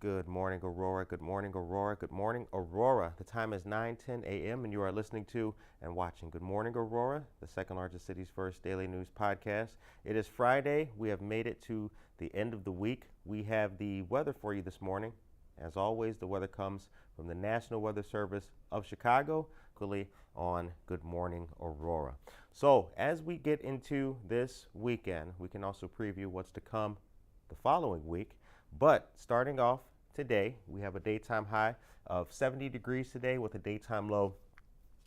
Good morning, Aurora. Good morning, Aurora. Good morning, Aurora. The time is 9:10 a.m. and you are listening to and watching Good Morning, Aurora, the second largest city's first daily news podcast. It is Friday. We have made it to the end of the week. We have the weather for you this morning. As always, the weather comes from the National Weather Service of Chicago, on Good Morning, Aurora. So as we get into this weekend, we can also preview what's to come the following week. But starting off today, we have a daytime high of 70 degrees today with a daytime low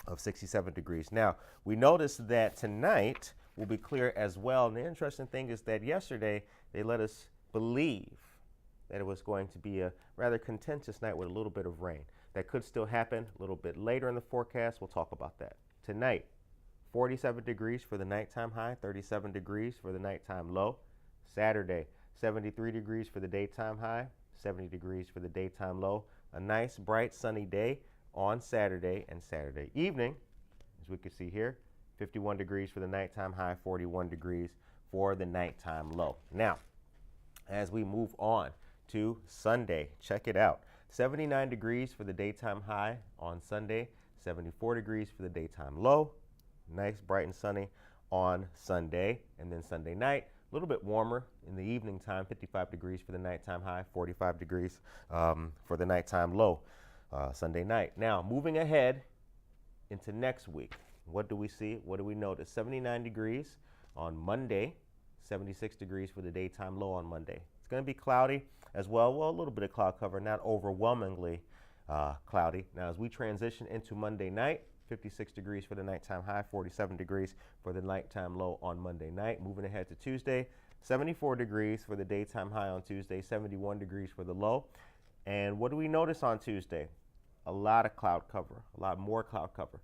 of 67 degrees. Now, we noticed that tonight will be clear as well. And the interesting thing is that yesterday they let us believe that it was going to be a rather contentious night with a little bit of rain. That could still happen a little bit later in the forecast. We'll talk about that. Tonight, 47 degrees for the nighttime high, 37 degrees for the nighttime low. Saturday, 73 degrees for the daytime high, 70 degrees for the daytime low. A nice, bright, sunny day on Saturday and Saturday evening, as we can see here, 51 degrees for the nighttime high, 41 degrees for the nighttime low. Now, as we move on to Sunday, check it out. 79 degrees for the daytime high on Sunday, 74 degrees for the daytime low. Nice, bright, and sunny on Sunday. And then Sunday night, a little bit warmer in the evening time, 55 degrees for the nighttime high, 45 degrees for the nighttime low Sunday night. Now, moving ahead into next week, what do we see? What do we notice? 79 degrees on Monday, 76 degrees for the daytime low on Monday. It's going to be cloudy as well. Well, a little bit of cloud cover, not overwhelmingly cloudy. Now, as we transition into Monday night, 56 degrees for the nighttime high, 47 degrees for the nighttime low on Monday night. Moving ahead to Tuesday, 74 degrees for the daytime high on Tuesday, 71 degrees for the low. And what do we notice on Tuesday? A lot of cloud cover, a lot more cloud cover.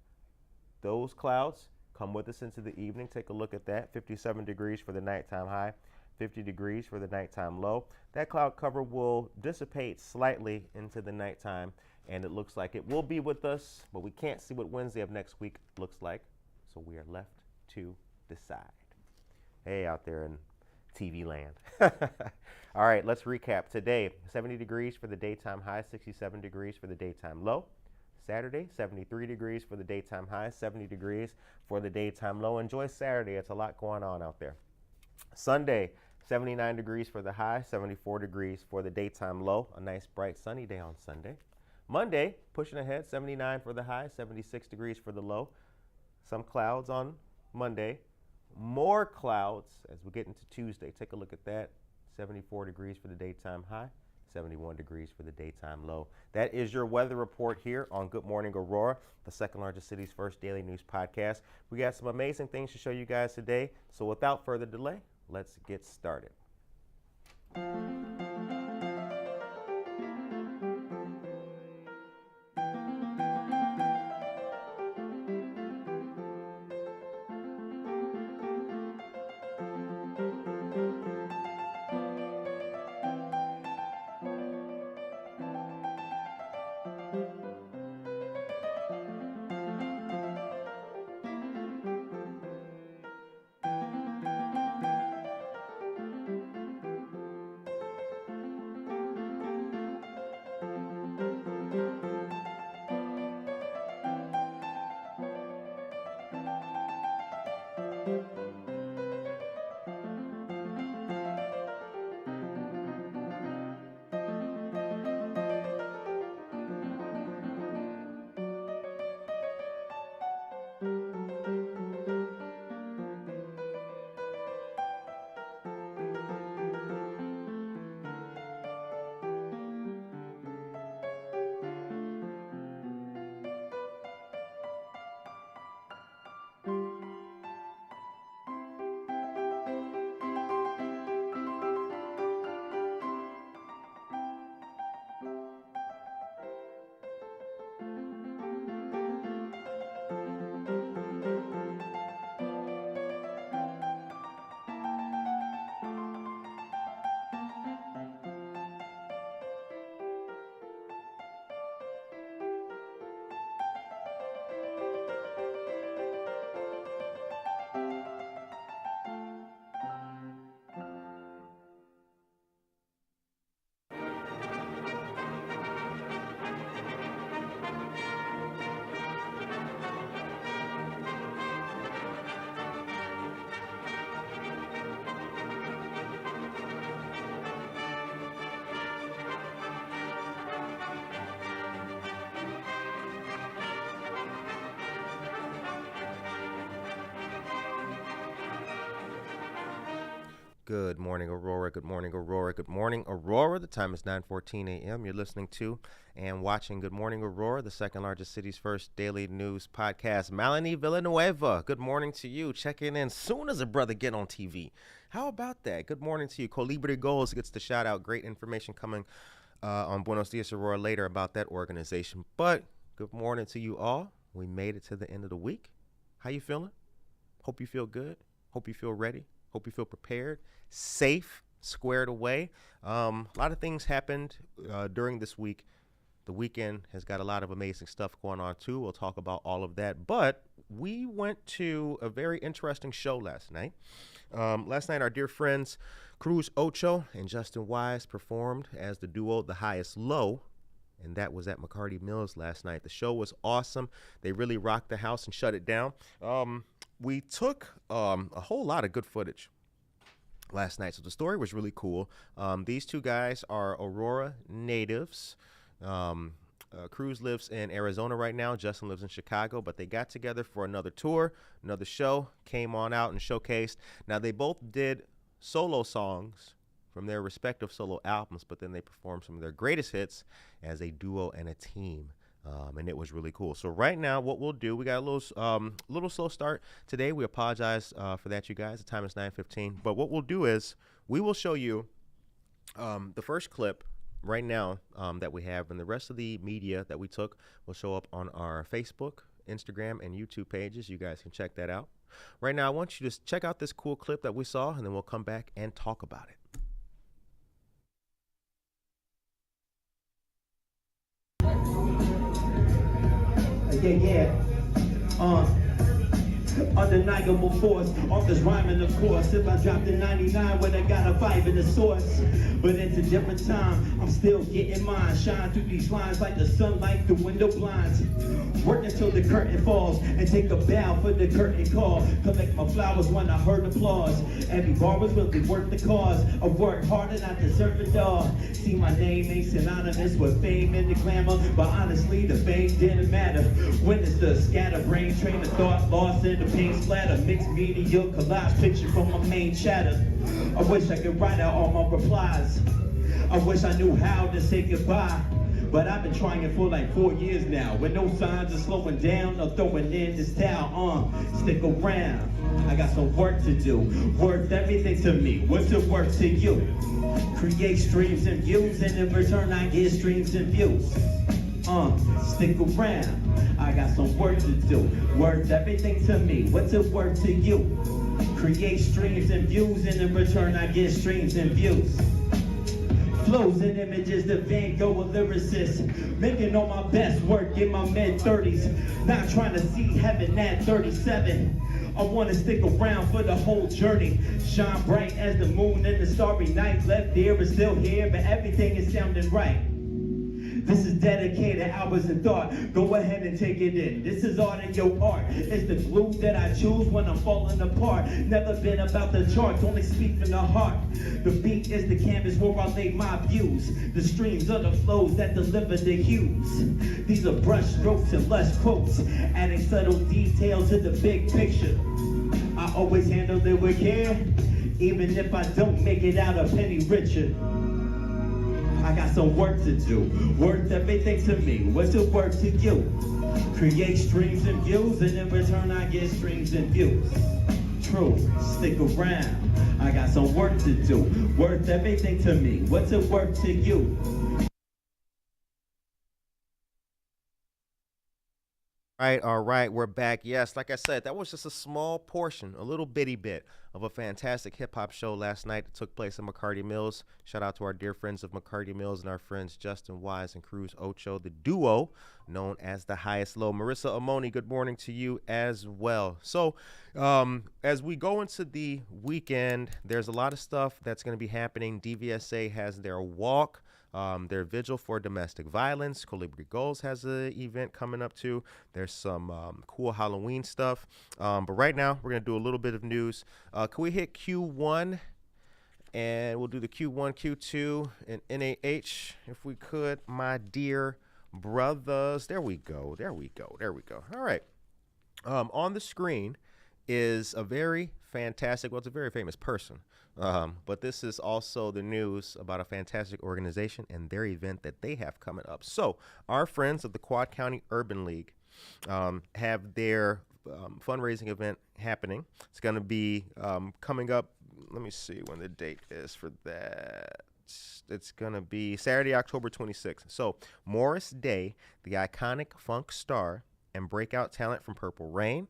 Those clouds come with us into the evening. Take a look at that. 57 degrees for the nighttime high, 50 degrees for the nighttime low. That cloud cover will dissipate slightly into the nighttime, and it looks like it will be with us, but we can't see what Wednesday of next week looks like, so we are left to decide. Hey, out there in TV land. All right, let's recap. Today, 70 degrees for the daytime high, 67 degrees for the daytime low. Saturday, 73 degrees for the daytime high, 70 degrees for the daytime low. Enjoy Saturday. It's a lot going on out there. Sunday, 79 degrees for the high, 74 degrees for the daytime low. A nice, bright, sunny day on Sunday. Monday, pushing ahead, 79 for the high, 76 degrees for the low. Some clouds on Monday. More clouds as we get into Tuesday. Take a look at that. 74 degrees for the daytime high, 71 degrees for the daytime low. That is your weather report here on Good Morning Aurora, the second largest city's first daily news podcast. We got some amazing things to show you guys today. So without further delay, let's get started. Good morning, Aurora. Good morning, Aurora. Good morning, Aurora. The time is 9:14 a.m. You're listening to and watching Good Morning, Aurora, the second largest city's first daily news podcast. Melanie Villanueva, good morning to you. Checking in soon as a brother get on TV. How about that? Good morning to you. Colibri Goals gets the shout out. Great information coming on Buenos Dias, Aurora later about that organization. But good morning to you all. We made it to the end of the week. How you feeling? Hope you feel good. Hope you feel ready. Hope you feel prepared, safe, squared away. A lot of things happened during this week. The weekend has got a lot of amazing stuff going on, too. We'll talk about all of that. But we went to a very interesting show last night. Last night, our dear friends Cruz, Ocho, and Justin Wise performed as the duo The Highest Low. And that was at McCarty Mills last night. The show was awesome. They really rocked the house and shut it down. We took a whole lot of good footage last night. So the story was really cool. These two guys are Aurora natives. Cruz lives in Arizona right now. Justin lives in Chicago. But they got together for another tour, another show, came on out and showcased. Now, they both did solo songs from their respective solo albums, but then they performed some of their greatest hits as a duo and a team. And it was really cool. So right now, what we'll do, we got a little slow start today. We apologize for that, you guys. The time is 9:15. But what we'll do is we will show you the first clip right now that we have, and the rest of the media that we took will show up on our Facebook, Instagram, and YouTube pages. You guys can check that out. Right now, I want you to just check out this cool clip that we saw, and then we'll come back and talk about it. Yeah. Undeniable force, off this rhyming of course. If I dropped a 99, would I got a 5 in the source? But it's a different time, I'm still getting mine. Shine through these lines like the sunlight through window blinds. Work until the curtain falls and take a bow for the curtain call. Collect my flowers when I heard applause. Every bar was really worth the cause. I worked hard and I deserve it all. See, my name ain't synonymous with fame and the glamour, but honestly the fame didn't matter. When it's the scatterbrain train of thought lost in the paint splatter, mixed media collage picture from my main chatter. I wish I could write out all my replies. I wish I knew how to say goodbye. But I've been trying for like 4 years now, with no signs of slowing down or throwing in this towel. Stick around, I got some work to do. Worth everything to me, what's it worth to you? Create streams and views, and in return I get streams and views. Stick around, I got some work to do. Worth everything to me, what's it worth to you? Create streams and views, and in return I get streams and views. Flows and images, the Van Gogh of lyricists. Making all my best work in my mid-30s. Not trying to see heaven at 37. I want to stick around for the whole journey. Shine bright as the moon in the starry night. Left there but still here, but everything is sounding right. This is dedicated hours of thought. Go ahead and take it in. This is art in your art. It's the glue that I choose when I'm falling apart. Never been about the charts, only speak from the heart. The beat is the canvas where I lay my views. The streams are the flows that deliver the hues. These are brush strokes and lush quotes, adding subtle details to the big picture. I always handle it with care, even if I don't make it out a penny richer. I got some work to do, worth everything to me, what's it worth to you? Create streams and views, and in return I get streams and views. True, stick around, I got some work to do, worth everything to me, what's it worth to you? All right, we're back. Yes, like I said, that was just a small portion, a little bitty bit of a fantastic hip-hop show last night that took place in McCarty Mills. Shout out to our dear friends of McCarty Mills and our friends Justin Wise and Cruz Ocho, the duo known as The Highest Low. Marissa Amoni, good morning to you as well. So as we go into the weekend, there's a lot of stuff that's going to be happening. DVSA has their walk. Their vigil for domestic violence. Colibri Goals has an event coming up too. There's some cool Halloween stuff. But right now, we're going to do a little bit of news. Can we hit Q1? And we'll do the Q1, Q2, and NAH if we could, my dear brothers. There we go. All right. On the screen is a very fantastic, well, it's a very famous person. But this is also the news about a fantastic organization and their event that they have coming up. So our friends of the Quad County Urban League have their fundraising event happening. It's going to be coming up. Let me see when the date is for that. It's going to be Saturday, October 26th. So Morris Day, the iconic funk star and breakout talent from Purple Rain,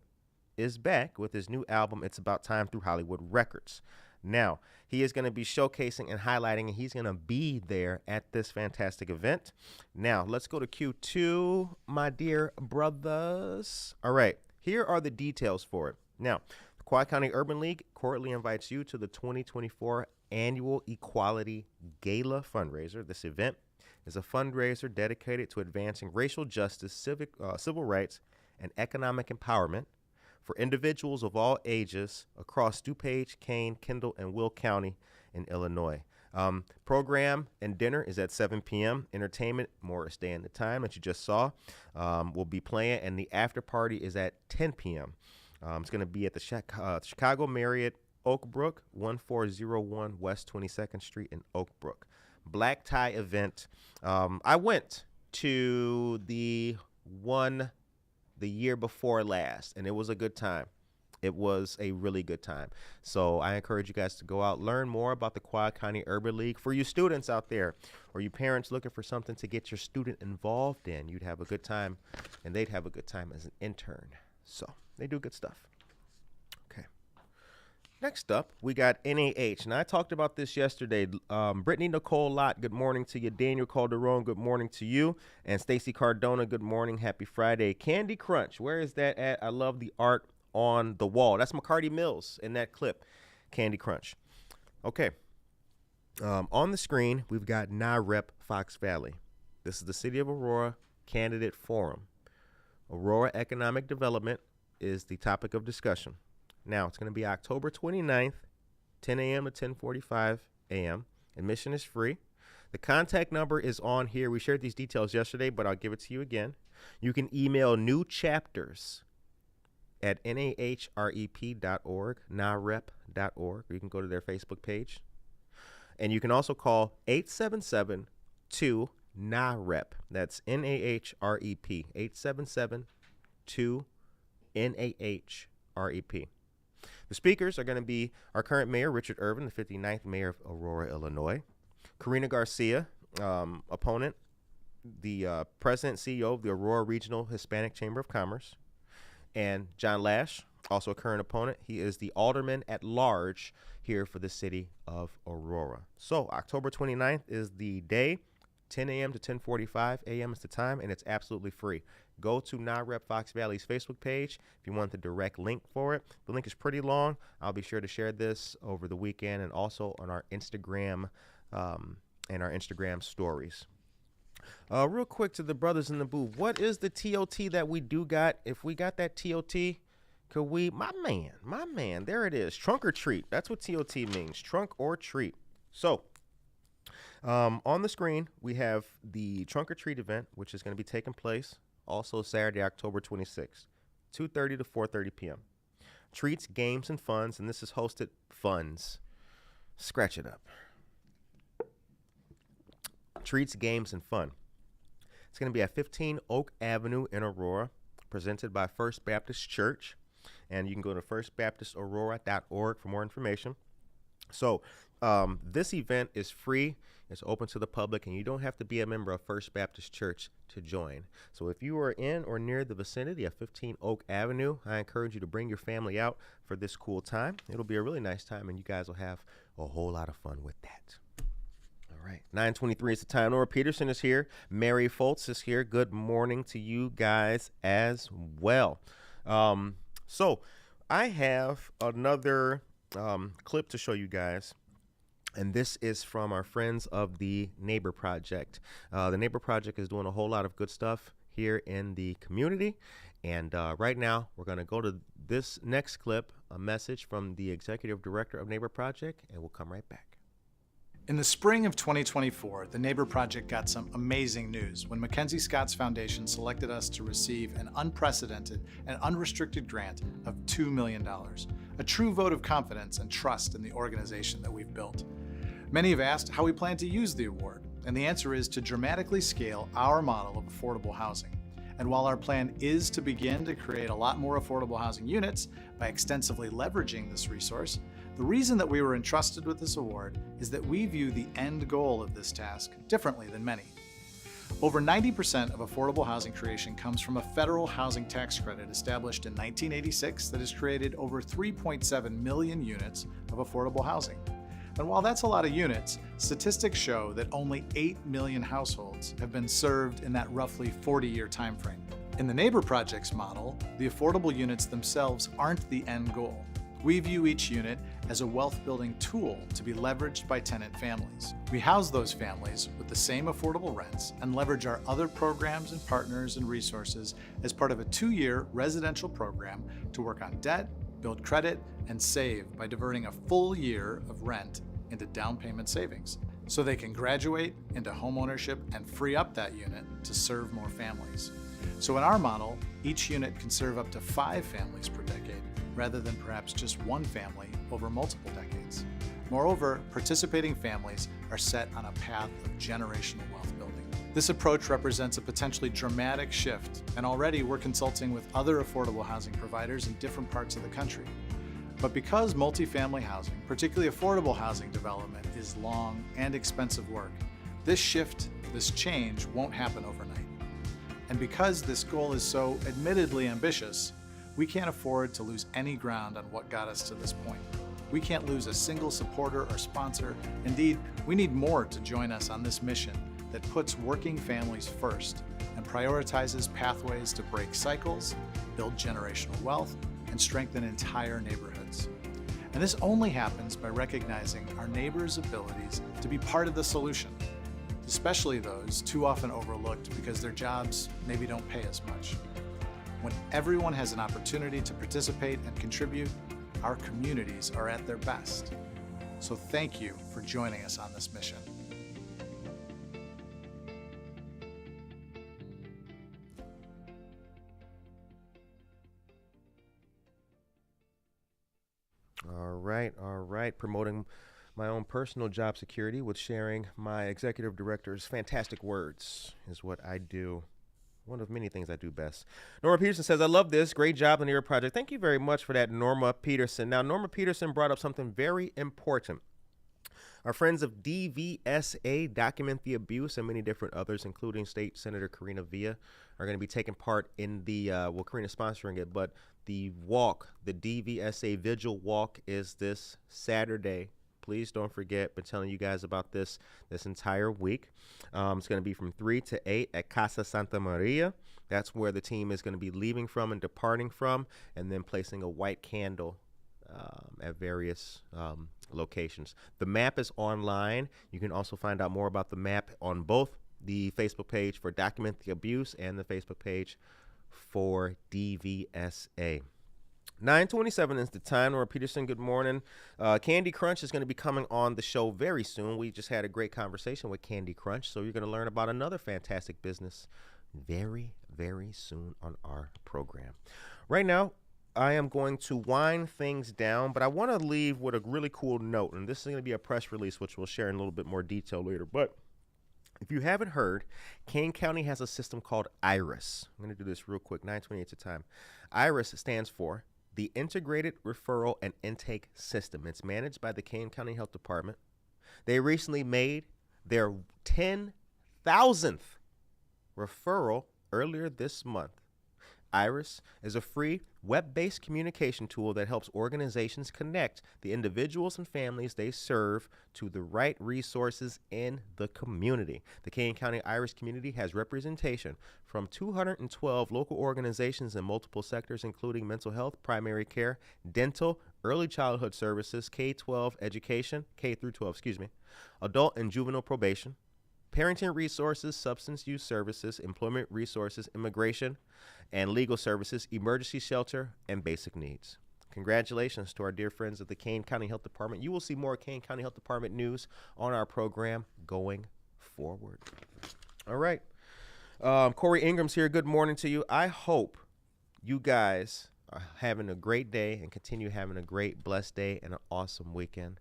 is back with his new album, It's About Time, through Hollywood Records. Now, he is going to be showcasing and highlighting, and he's going to be there at this fantastic event. Now, let's go to Q2, my dear brothers. All right, here are the details for it. Now, the Quad County Urban League cordially invites you to the 2024 Annual Equality Gala fundraiser. This event is a fundraiser dedicated to advancing racial justice, civil rights, and economic empowerment for individuals of all ages across DuPage, Kane, Kendall, and Will County in Illinois. Program and dinner is at 7 p.m. Entertainment, Morris Day and the time that you just saw, will be playing, and the after party is at 10 p.m. It's going to be at the Chicago Marriott Oak Brook, 1401 West 22nd Street in Oak Brook. Black tie event. I went to the one the year before last, and it was a good time. It was a really good time. So I encourage you guys to go out, learn more about the Quad County Urban League. For you students out there, or you parents looking for something to get your student involved in, you'd have a good time, and they'd have a good time as an intern. So they do good stuff. Okay. Next up, we got NAH. Now, I talked about this yesterday. Brittany Nicole Lott, good morning to you. Daniel Calderon, good morning to you. And Stacy Cardona, good morning. Happy Friday. Candy Crunch, where is that at? I love the art on the wall. That's McCarty Mills in that clip. Candy Crunch. Okay. On the screen, we've got NAREP Fox Valley. This is the City of Aurora Candidate Forum. Aurora Economic Development is the topic of discussion. Now, it's going to be October 29th, 10 a.m. to 10:45 a.m. Admission is free. The contact number is on here. We shared these details yesterday, but I'll give it to you again. You can email new chapters at nahrep.org, narep.org, or you can go to their Facebook page. And you can also call 877-2-NAREP. That's NAHREP, 877-2-NAHREP. The speakers are going to be our current mayor, Richard Irvin, the 59th mayor of Aurora, Illinois. Karina Garcia, opponent, the president and CEO of the Aurora Regional Hispanic Chamber of Commerce. And John Lash, also a current opponent. He is the alderman at large here for the city of Aurora. So October 29th is the day. 10 a.m. to 10:45 a.m. is the time, and it's absolutely free. Go to NAREP Fox Valley's Facebook page if you want the direct link for it. The link is pretty long. I'll be sure to share this over the weekend and also on our Instagram and our Instagram stories. Real quick to the brothers in the booth, what is the TOT that we do got? If we got that TOT, could we, my man, there it is. Trunk or treat. That's what TOT means, trunk or treat. So, on the screen, we have the Trunk or Treat event, which is going to be taking place also Saturday, October 26th, 2:30 to 4:30 p.m. Treats, games, and funds, and this is hosted funds. Scratch it up. Treats, games, and fun. It's going to be at 15 Oak Avenue in Aurora, presented by First Baptist Church, and you can go to firstbaptistaurora.org for more information. So this event is free. It's open to the public, and you don't have to be a member of First Baptist Church to join. So if you are in or near the vicinity of 15 Oak Avenue, I encourage you to bring your family out for this cool time. It'll be a really nice time, and you guys will have a whole lot of fun with that. All right, 9:23 is the time. Nora Peterson is here. Mary Foltz is here. Good morning to you guys as well. So I have another clip to show you guys. And this is from our friends of the Neighbor Project. The Neighbor Project is doing a whole lot of good stuff here in the community. And right now, we're going to go to this next clip, a message from the Executive Director of Neighbor Project, and we'll come right back. In the spring of 2024, the Neighbor Project got some amazing news when Mackenzie Scott's Foundation selected us to receive an unprecedented and unrestricted grant of $2 million, a true vote of confidence and trust in the organization that we've built. Many have asked how we plan to use the award, and the answer is to dramatically scale our model of affordable housing. And while our plan is to begin to create a lot more affordable housing units by extensively leveraging this resource, the reason that we were entrusted with this award is that we view the end goal of this task differently than many. Over 90% of affordable housing creation comes from a federal housing tax credit established in 1986 that has created over 3.7 million units of affordable housing. And while that's a lot of units, statistics show that only 8 million households have been served in that roughly 40-year time frame. In the Neighbor Project's model, the affordable units themselves aren't the end goal. We view each unit as a wealth-building tool to be leveraged by tenant families. We house those families with the same affordable rents and leverage our other programs and partners and resources as part of a 2-year residential program to work on debt, build credit, and save by diverting a full year of rent into down payment savings, so they can graduate into homeownership and free up that unit to serve more families. So in our model, each unit can serve up to 5 families per decade, rather than perhaps just one family over multiple decades. Moreover, participating families are set on a path of generational wealth building. This approach represents a potentially dramatic shift, and already we're consulting with other affordable housing providers in different parts of the country. But because multifamily housing, particularly affordable housing development, is long and expensive work, this shift, this change won't happen overnight. And because this goal is so admittedly ambitious, we can't afford to lose any ground on what got us to this point. We can't lose a single supporter or sponsor. Indeed, we need more to join us on this mission that puts working families first and prioritizes pathways to break cycles, build generational wealth, and strengthen entire neighborhoods. And this only happens by recognizing our neighbors' abilities to be part of the solution, especially those too often overlooked because their jobs maybe don't pay as much. When everyone has an opportunity to participate and contribute, our communities are at their best. So thank you for joining us on this mission. All right. Promoting my own personal job security with sharing my executive director's fantastic words is what I do. One of many things I do best. Norma Peterson says, I love this. Great job on your project. Thank you very much for that, Norma Peterson. Now, Norma Peterson brought up something very important. Our friends of DVSA, Document the Abuse, and many different others, including State Senator Karina Villa, are going to be taking part in the, Karina's sponsoring it, but the walk, the DVSA Vigil Walk is this Saturday. Please don't forget, been telling you guys about this entire week. It's going to be from 3 to 8 at Casa Santa Maria. That's where the team is going to be leaving from and departing from, and then placing a white candle at various locations. The map is online. You can also find out more about the map on both the Facebook page for Document the Abuse and the Facebook page for DVSA. 9:27 is the time. Nora Peterson, good morning. Candy Crunch is going to be coming on the show very soon. We just had a great conversation with Candy Crunch, so you're going to learn about another fantastic business very, very soon on our program. Right now, I am going to wind things down, but I want to leave with a really cool note, and this is going to be a press release, which we'll share in a little bit more detail later. But if you haven't heard, Kane County has a system called IRIS. I'm going to do this real quick, 9:28 to time. IRIS stands for the Integrated Referral and Intake System. It's managed by the Kane County Health Department. They recently made their 10,000th referral earlier this month. IRIS is a free web-based communication tool that helps organizations connect the individuals and families they serve to the right resources in the community. The Kane County IRIS community has representation from 212 local organizations in multiple sectors, including mental health, primary care, dental, early childhood services, K-12 education, K-12, adult and juvenile probation, parenting resources, substance use services, employment resources, immigration and legal services, emergency shelter, and basic needs. congratulations to our dear friends at the Kane County Health Department. You will see more Kane County Health Department news on our program going forward. All right. Corey Ingram's here. Good morning to you. I hope you guys are having a great day and continue having a great, blessed day and an awesome weekend.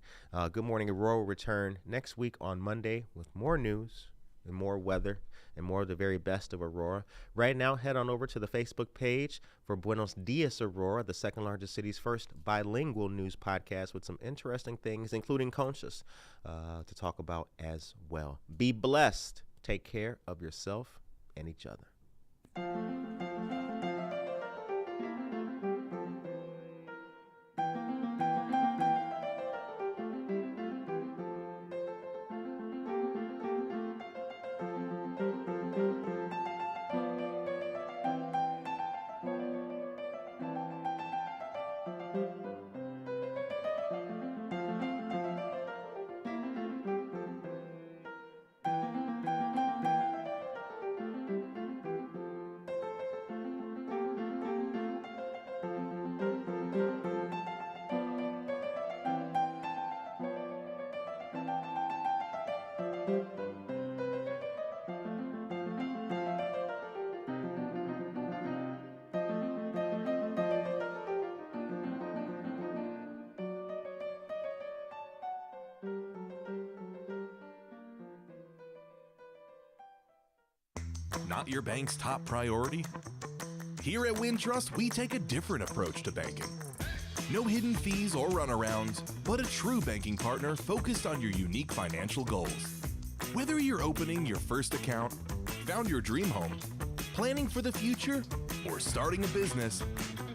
Good Morning Aurora will return next week on Monday with more news and more weather and more of the very best of Aurora. Right now, head on over to the Facebook page for Buenos Dias Aurora, the second largest city's first bilingual news podcast with some interesting things, including Conchas, to talk about as well. Be blessed. Take care of yourself and each other. Not your bank's top priority? Here at Wintrust, we take a different approach to banking. No hidden fees or runarounds, but a true banking partner focused on your unique financial goals. Whether you're opening your first account, found your dream home, planning for the future, or starting a business,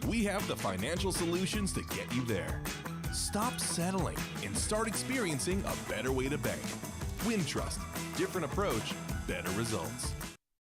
we have the financial solutions to get you there. Stop settling and start experiencing a better way to bank. Wintrust, different approach, better results.